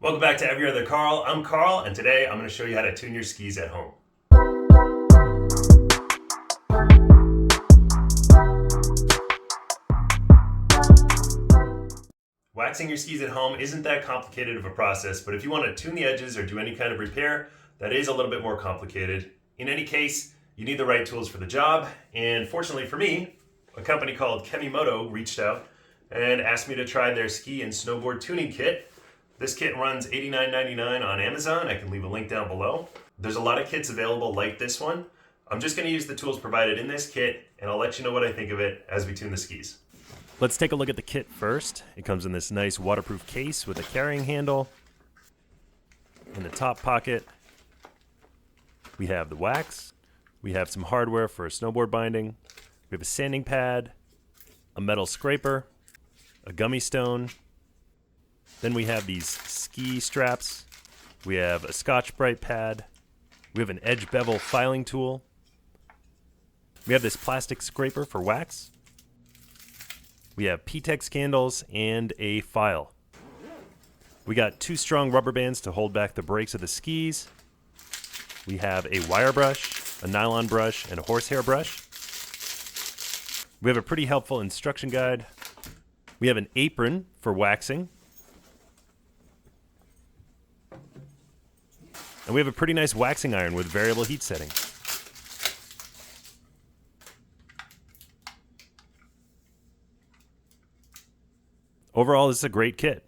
Welcome back to Every Other Carl. I'm Carl, and today I'm going to show you how to tune your skis at home. Waxing your skis at home isn't that complicated of a process, but if you want to tune the edges or do any kind of repair, that is a little bit more complicated. In any case, you need the right tools for the job, and fortunately for me, a company called KemiMoto reached out and asked me to try their ski and snowboard tuning kit. This kit runs $89.99 on Amazon. I can leave a link down below. There's a lot of kits available like this one. I'm just going to use the tools provided in this kit, and I'll let you know what I think of it as we tune the skis. Let's take a look at the kit first. It comes in this nice waterproof case with a carrying handle. In the top pocket, we have the wax. We have some hardware for a snowboard binding. We have a sanding pad, a metal scraper, a gummy stone. Then we have these ski straps. We have a Scotch-Brite pad. We have an edge bevel filing tool. We have this plastic scraper for wax. We have P-Tex candles and a file. We got 2 strong rubber bands to hold back the brakes of the skis. We have a wire brush, a nylon brush, and a horsehair brush. We have a pretty helpful instruction guide. We have an apron for waxing. And we have a pretty nice waxing iron with variable heat setting. Overall, this is a great kit.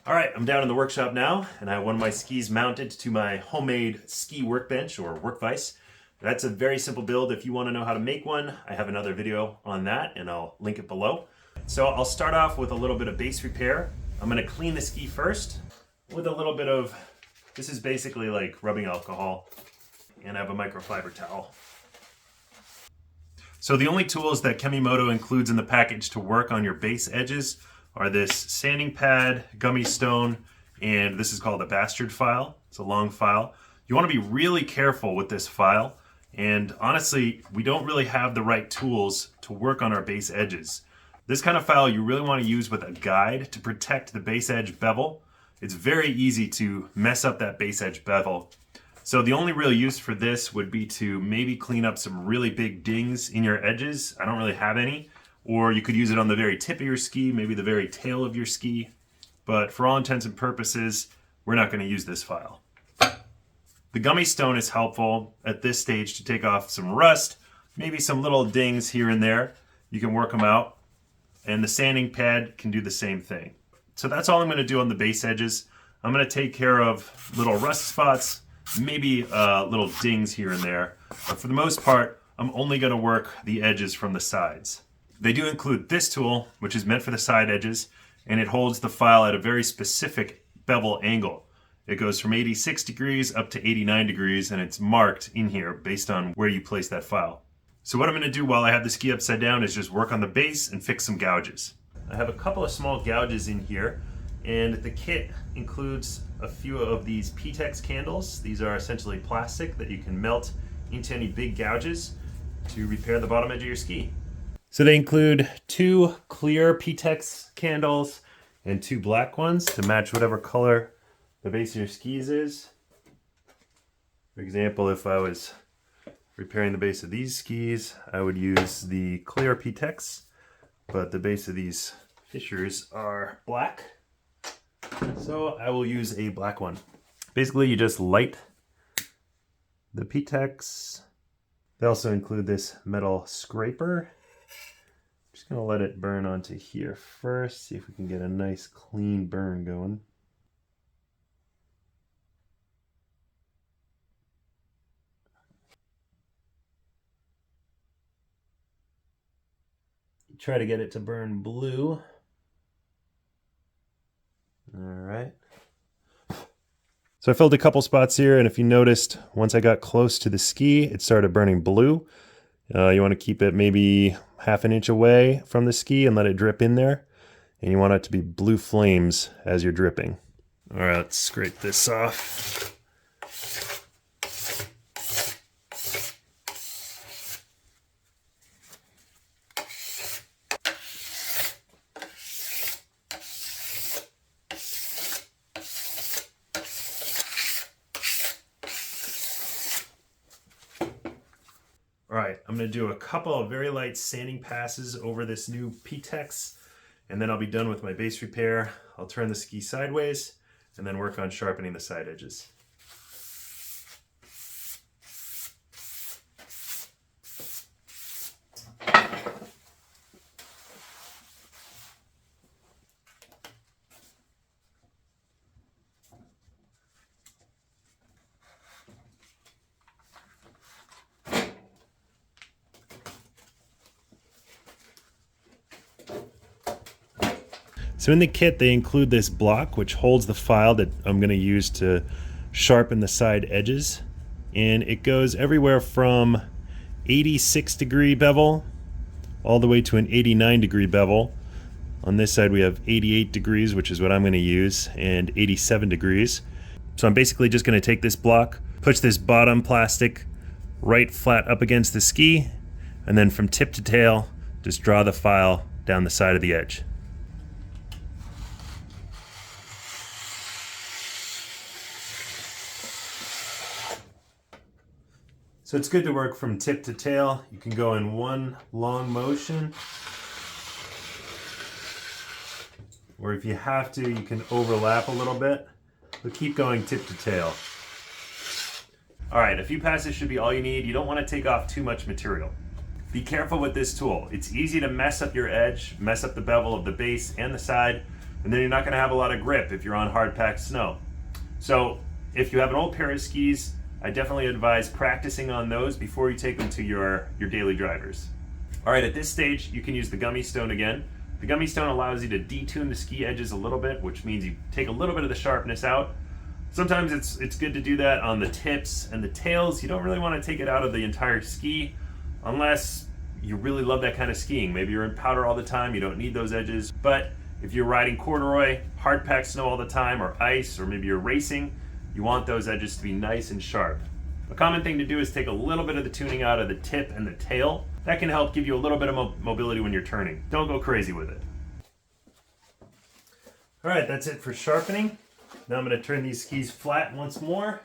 All right, I'm down in the workshop now, and I have one of my skis mounted to my homemade ski workbench or work vise. That's a very simple build. If you want to know how to make one, I have another video on that, and I'll link it below. So I'll start off with a little bit of base repair. I'm going to clean the ski first with a little bit of, this is basically like rubbing alcohol, and I have a microfiber towel. So the only tools that KemiMoto includes in the package to work on your base edges are this sanding pad, gummy stone, and this is called a bastard file. It's a long file. You want to be really careful with this file, and honestly, we don't really have the right tools to work on our base edges. This kind of file you really want to use with a guide to protect the base edge bevel. It's very easy to mess up that base edge bevel. So the only real use for this would be to maybe clean up some really big dings in your edges. I don't really have any. Or you could use it on the very tip of your ski, maybe the very tail of your ski. But for all intents and purposes, we're not going to use this file. The gummy stone is helpful at this stage to take off some rust, maybe some little dings here and there. You can work them out. And the sanding pad can do the same thing. So that's all I'm going to do on the base edges. I'm going to take care of little rust spots, maybe little dings here and there. But for the most part, I'm only going to work the edges from the sides. They do include this tool, which is meant for the side edges, and it holds the file at a very specific bevel angle. It goes from 86 degrees up to 89 degrees, and it's marked in here based on where you place that file. So what I'm going to do while I have the ski upside down is just work on the base and fix some gouges. I have a couple of small gouges in here, and the kit includes a few of these P-Tex candles. These are essentially plastic that you can melt into any big gouges to repair the bottom edge of your ski. So they include 2 clear P-Tex candles and 2 black ones to match whatever color the base of your skis is. For example, if I was repairing the base of these skis, I would use the clear P-Tex, but the base of these fissures are black, so I will use a black one. Basically, you just light the P-Tex. They also include this metal scraper. I'm just going to let it burn onto here first, see if we can get a nice clean burn going. Try to get it to burn blue. All right. So I filled a couple spots here, and if you noticed, once I got close to the ski, it started burning blue. You want to keep it maybe half an inch away from the ski and let it drip in there. And you want it to be blue flames as you're dripping. All right, let's scrape this off. All right, I'm gonna do a couple of very light sanding passes over this new P-Tex, and then I'll be done with my base repair. I'll turn the ski sideways and then work on sharpening the side edges. So in the kit, they include this block which holds the file that I'm going to use to sharpen the side edges. And it goes everywhere from 86 degree bevel all the way to an 89 degree bevel. On this side we have 88 degrees, which is what I'm going to use, and 87 degrees. So I'm basically just going to take this block, push this bottom plastic right flat up against the ski, and then from tip to tail, just draw the file down the side of the edge. So it's good to work from tip to tail. You can go in one long motion, or if you have to, you can overlap a little bit, but keep going tip to tail. All right, a few passes should be all you need. You don't want to take off too much material. Be careful with this tool. It's easy to mess up your edge, mess up the bevel of the base and the side, and then you're not going to have a lot of grip if you're on hard packed snow. So if you have an old pair of skis, I definitely advise practicing on those before you take them to your daily drivers. All right, at this stage, you can use the gummy stone again. The gummy stone allows you to detune the ski edges a little bit, which means you take a little bit of the sharpness out. Sometimes it's good to do that on the tips and the tails. You don't really want to take it out of the entire ski unless you really love that kind of skiing. Maybe you're in powder all the time, you don't need those edges. But if you're riding corduroy, hard packed snow all the time, or ice, or maybe you're racing, you want those edges to be nice and sharp. A common thing to do is take a little bit of the tuning out of the tip and the tail. That can help give you a little bit of mobility when you're turning. Don't go crazy with it. All right, that's it for sharpening. Now I'm going to turn these skis flat once more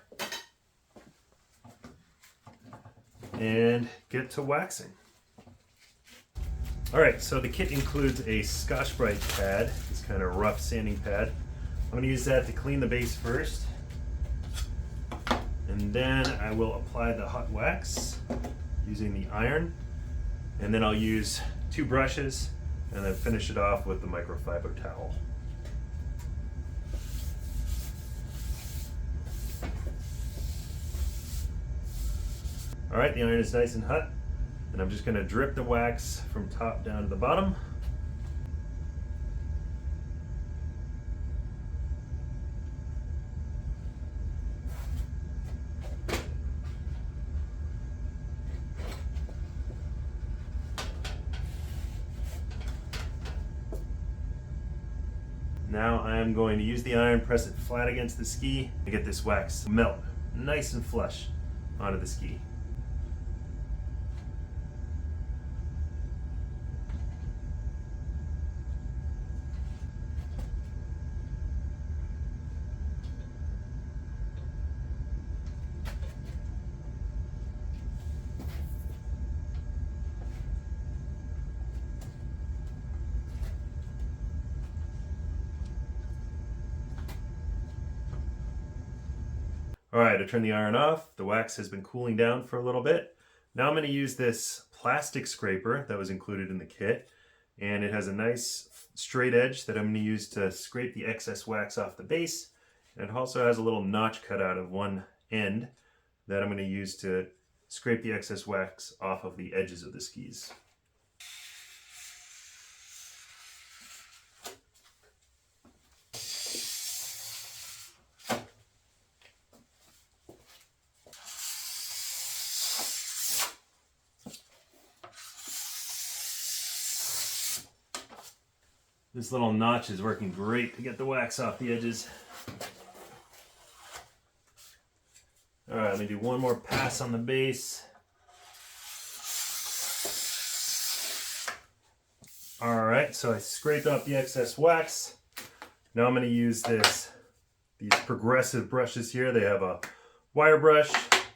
and get to waxing. All right, so the kit includes a Scotch-Brite pad, this kind of rough sanding pad. I'm going to use that to clean the base first. And then I will apply the hot wax using the iron. And then I'll use 2 brushes and then finish it off with the microfiber towel. All right, the iron is nice and hot. And I'm just going to drip the wax from top down to the bottom. Now I'm going to use the iron, press it flat against the ski to get this wax to melt nice and flush onto the ski. All right, I turned the iron off. The wax has been cooling down for a little bit. Now I'm going to use this plastic scraper that was included in the kit, and it has a nice straight edge that I'm going to use to scrape the excess wax off the base. And it also has a little notch cut out of one end that I'm going to use to scrape the excess wax off of the edges of the skis. This little notch is working great to get the wax off the edges. All right, let me do one more pass on the base. All right, so I scraped off the excess wax. Now I'm going to use these progressive brushes here. They have a wire brush,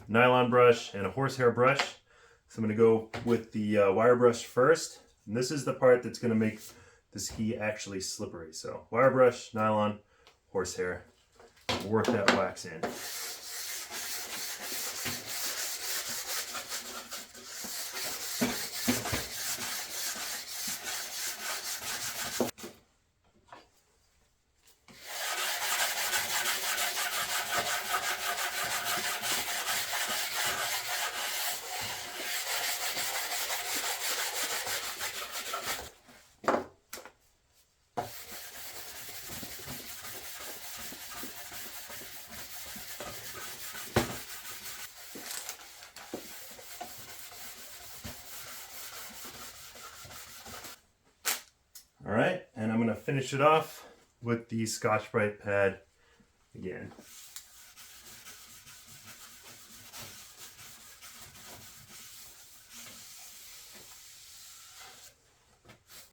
nylon brush, and a horsehair brush. So I'm going to go with the wire brush first. And this is the part that's going to make the ski actually slippery. So wire brush, nylon, horsehair. Work that wax in. All right, and I'm going to finish it off with the Scotch-Brite pad again.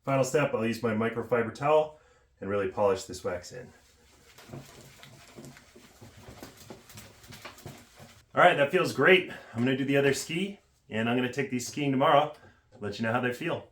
Final step, I'll use my microfiber towel and really polish this wax in. All right, that feels great. I'm going to do the other ski, and I'm going to take these skiing tomorrow to let you know how they feel.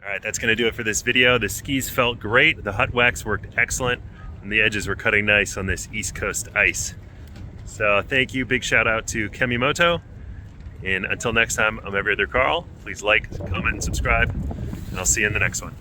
All right, that's gonna do it for this video. The skis felt great. The hot wax worked excellent, and the edges were cutting nice on this East Coast ice. So thank you, big shout out to KemiMoto. And until next time, I'm every other Carl. Please like, comment, and subscribe, and I'll see you in the next one.